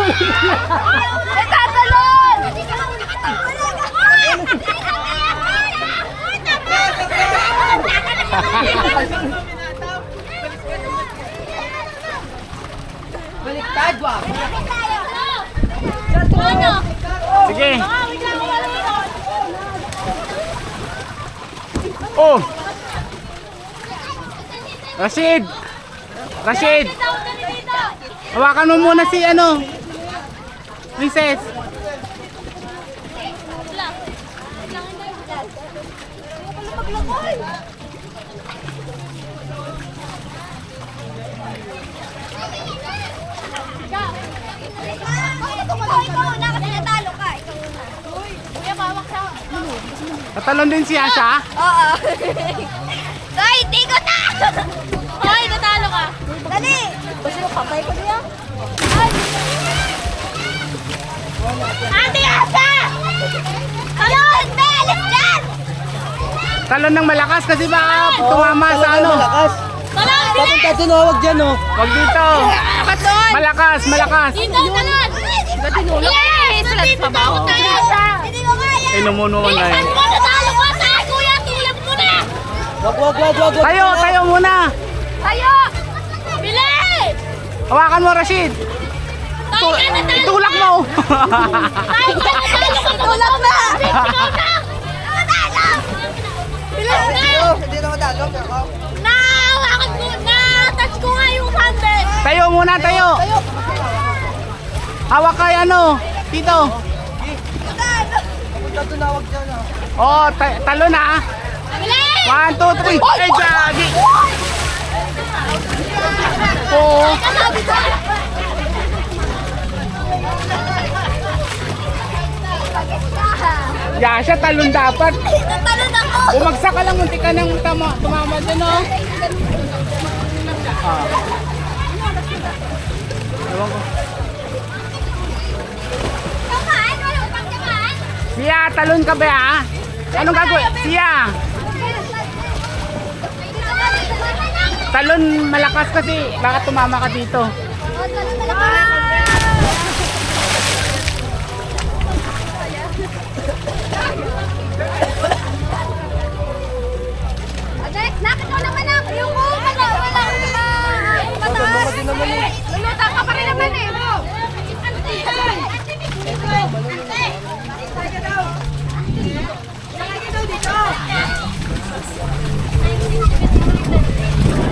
Nagtatalon! Baliktad, wag. Sige. Oh! Rashid! Rashid! Hawakan mo muna si ano? Princess! Ikaw una kasi natalo ka. Ikaw una. Kuya, mawak sa... Tatalon din si Asha? Oo. Hoy, tigot na! Hoy, natalo ka. Dali! Basta yung kapay ko niya. Ate Asa! Ayun! Belis dyan! Talon ng malakas kasi baka tumama sa ano. Malakas. Talon! Papunta dun, wag dyan, oh. Wag dito. Baton! Malakas, malakas. Dito, talon! Yes! Dito tayo! Hindi ko kaya! Inumuno na Bilisan yun. mo! Natalo ko sa kuya! Tulad mo na! Wag. Tayo, tayo muna. Tayo! Bilis! Hawakan mo, Rashid. Tayo ka! Natalo Itulak ka! mo. Tayo ka! Natalo ka! Tulad na! Ikaw na! Natalo! Bilis na! Hindi na madalo, pero... Nahawakan ko! Na-touch ko nga yung handle! Tayo muna, tayo. Hawak kay ano, Tito. Papunta dun, wag dyan, oh. Oh, talon na. Bilis! 1, 2, 3. Ay, gagi. Oh. Kasabi ko! Yasha, talon dapat. Natalon ako! Bumagsak ka lang, munti ka nang tumama dun, oh. Ah. Ewan ko. Kamaan! Wala ko pang kamaan! Siya, talon ka ba, ha? Anong gagawin? Siya, talon malakas kasi baka tumama ka dito. Talon na lang!